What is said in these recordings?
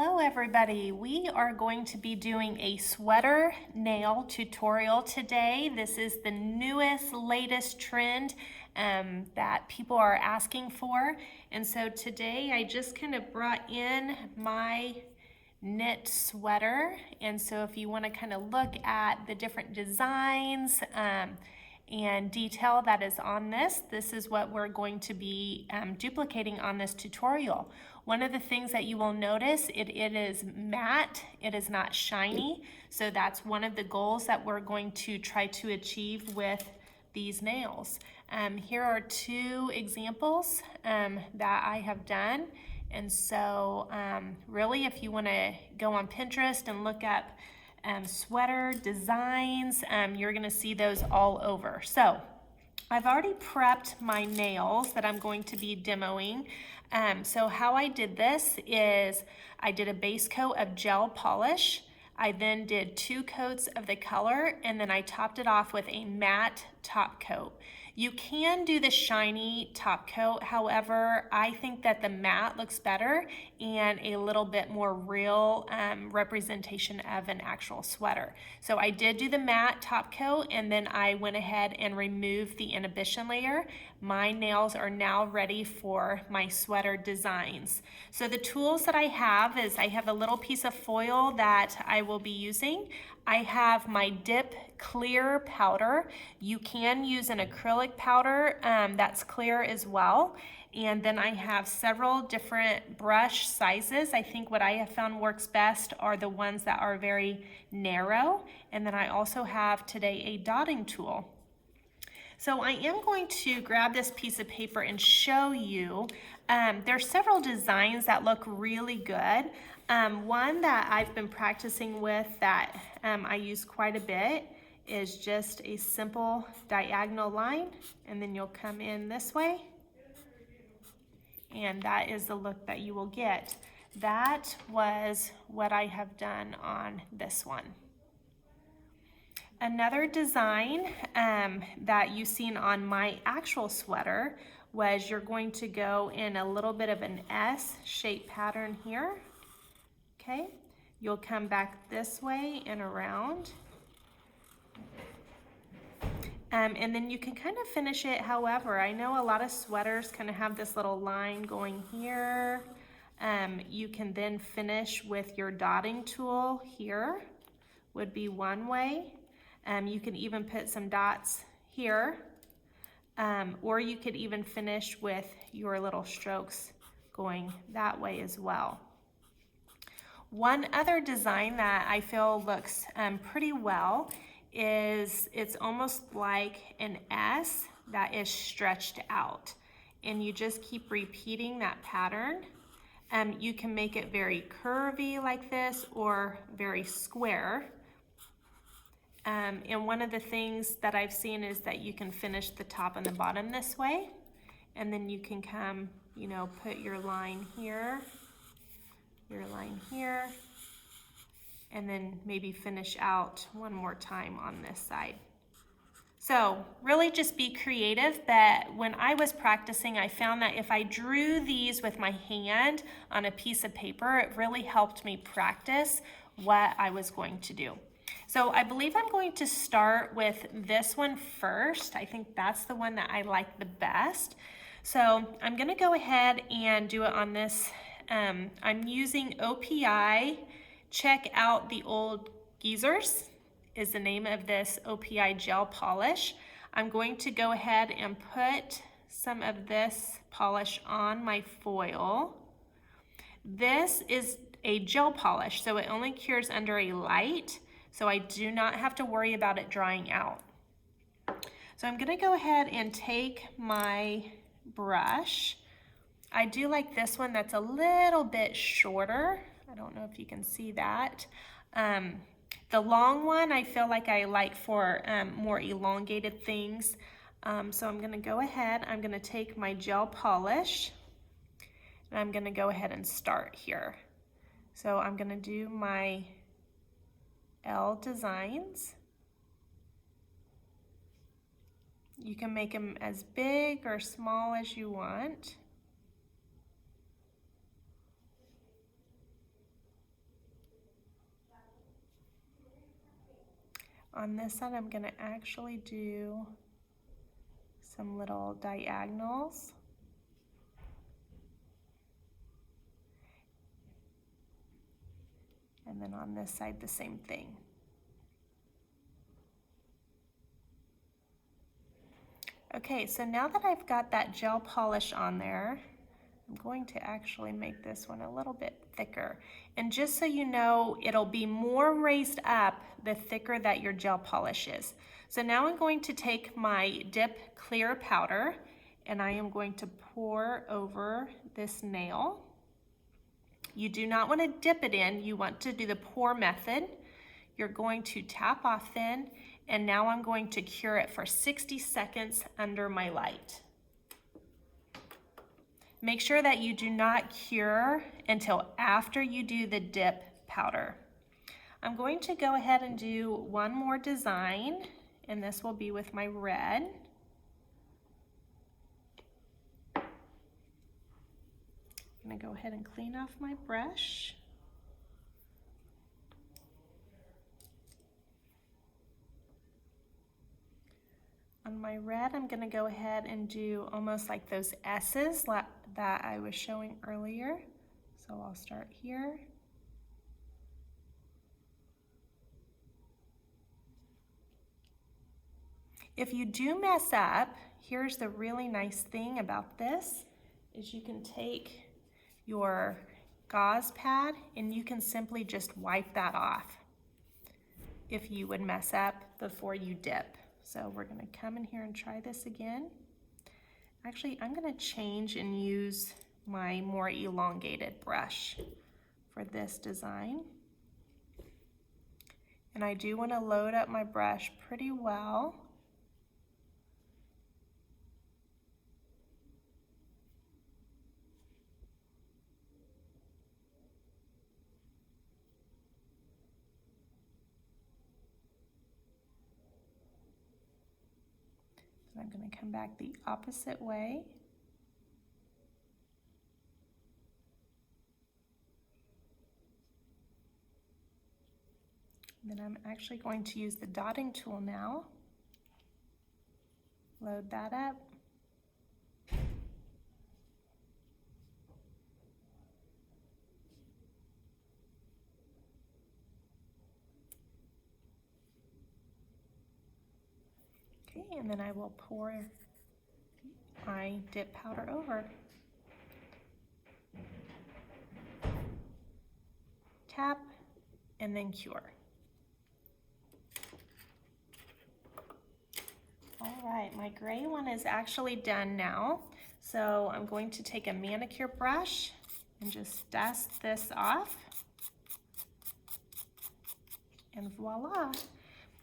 Hello everybody, we are going to be doing a sweater nail tutorial today. This is the newest, latest trend that people are asking for. And so today I just kind of brought in my knit sweater. And so if you want to kind of look at the different designs and detail that is on this is what we're going to be duplicating on this tutorial. One of the things that you will notice, it is matte, it is not shiny. So that's one of the goals that we're going to try to achieve with these nails. Here are two examples that I have done. And so really, if you want to go on Pinterest and look up sweater designs, you're going to see those all over. So I've already prepped my nails that I'm going to be demoing. So how I did this is I did a base coat of gel polish. I then did 2 coats of the color, and then I topped it off with a matte top coat. You can do the shiny top coat, however, I think that the matte looks better and a little bit more real representation of an actual sweater. So I did do the matte top coat, and then I went ahead and removed the inhibition layer. My nails are now ready for my sweater designs. So the tools that I have is I have a little piece of foil that I will be using. I have my dip clear powder. You can use an acrylic powder that's clear as well. And then I have several different brush sizes. I think what I have found works best are the ones that are very narrow. And then I also have today a dotting tool. So I am going to grab this piece of paper and show you. There's several designs that look really good. One that I've been practicing with that I use quite a bit is just a simple diagonal line, and then you'll come in this way, and that is the look that you will get. That was what I have done on this one. Another design that you've seen on my actual sweater was you're going to go in a little bit of an S-shaped pattern here. Okay, you'll come back this way and around. And then you can kind of finish it however. I know a lot of sweaters kind of have this little line going here. You can then finish with your dotting tool here, would be one way. You can even put some dots here, or you could even finish with your little strokes going that way as well. One other design that I feel looks pretty well is it's almost like an S that is stretched out, and you just keep repeating that pattern. You can make it very curvy like this or very square. And one of the things that I've seen is that you can finish the top and the bottom this way, and then you can come, you know, put your line here, and then maybe finish out one more time on this side. So really just be creative, but when I was practicing, I found that if I drew these with my hand on a piece of paper, it really helped me practice what I was going to do. So I believe I'm going to start with this one first. I think that's the one that I like the best. So I'm gonna go ahead and do it on this. I'm using OPI. Check out the old geezers is the name of this OPI gel polish. I'm going to go ahead and put some of this polish on my foil. This is a gel polish, so it only cures under a light, so I do not have to worry about it drying out. So I'm gonna go ahead and take my brush. I do like this one that's a little bit shorter. I don't know if you can see that. The long one I feel like I like for more elongated things. So I'm gonna go ahead, I'm gonna take my gel polish, and I'm gonna go ahead and start here. So I'm gonna do my L designs. You can make them as big or small as you want. on this side, I'm going to actually do some little diagonals. And then on this side, the same thing. Okay, so now that I've got that gel polish on there, I'm going to actually make this one a little bit thicker. And just so you know, it'll be more raised up the thicker that your gel polish is. So now I'm going to take my dip clear powder and I am going to pour over this nail. You do not want to dip it in, you want to do the pour method. You're going to tap off then, and now I'm going to cure it for 60 seconds under my light. Make sure that you do not cure until after you do the dip powder. I'm going to go ahead and do one more design, and this will be with my red. I'm going to go ahead and clean off my brush. On my red, I'm going to go ahead and do almost like those S's that I was showing earlier. So I'll start here. If you do mess up, here's the really nice thing about this, is you can take your gauze pad and you can simply just wipe that off if you would mess up before you dip. So we're going to come in here and try this again. Actually, I'm going to change and use my more elongated brush for this design. And I do want to load up my brush pretty well. I'm going to come back the opposite way. And then I'm actually going to use the dotting tool now. Load that up. And then I will pour my dip powder over. Tap and then cure. All right, my gray one is actually done now. So I'm going to take a manicure brush and just dust this off. And voila.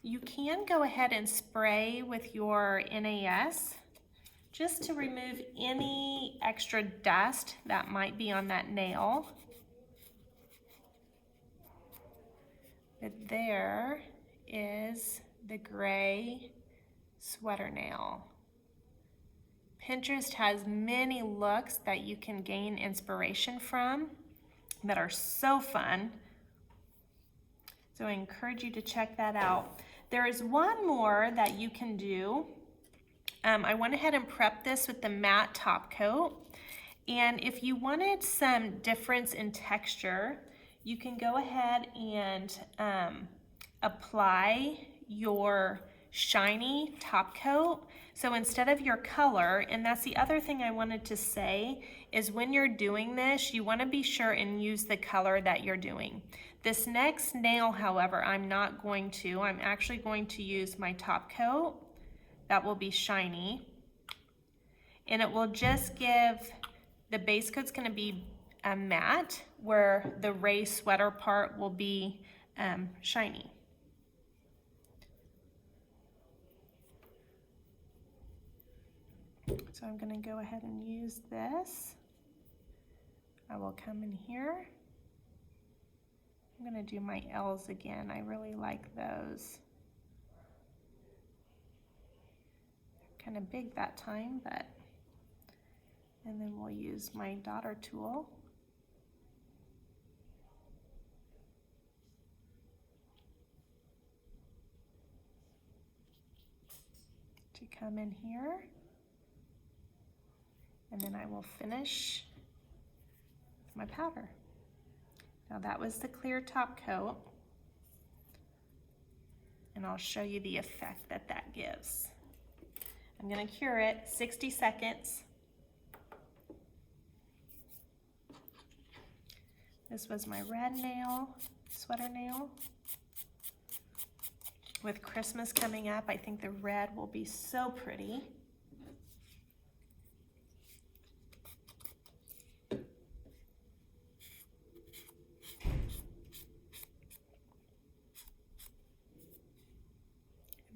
You can go ahead and spray with your NAS just to remove any extra dust that might be on that nail. But there is the gray sweater nail. Pinterest has many looks that you can gain inspiration from that are so fun. So I encourage you to check that out. There is one more that you can do. I went ahead and prepped this with the matte top coat. And if you wanted some difference in texture, you can go ahead and apply your shiny top coat. So instead of your color, and that's the other thing I wanted to say, is when you're doing this, you want to be sure and use the color that you're doing. This next nail, however, I'm not going to. I'm actually going to use my top coat. That will be shiny. And it will just give, the base coat's going to be a matte, where the Ray sweater part will be shiny. So I'm going to go ahead and use this. I will come in here. I'm going to do my L's again. I really like those. They're kind of big that time, but, and then we'll use my daughter tool. to come in here. And then I will finish my powder. Now that was the clear top coat. And I'll show you the effect that that gives. I'm gonna cure it 60 seconds. This was my red nail, sweater nail. With Christmas coming up, I think the red will be so pretty.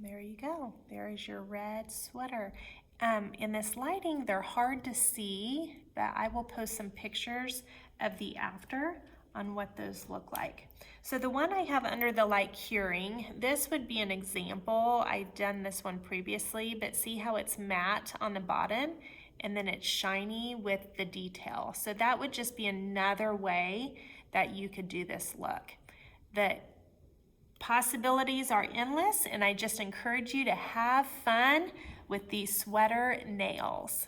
There you go. There is your red sweater. In this lighting, they're hard to see, but I will post some pictures of the after on what those look like. So the one I have under the light curing, this would be an example. I've done this one previously, but see how it's matte on the bottom and then it's shiny with the detail. So that would just be another way that you could do this look. The possibilities are endless, and I just encourage you to have fun with these sweater nails.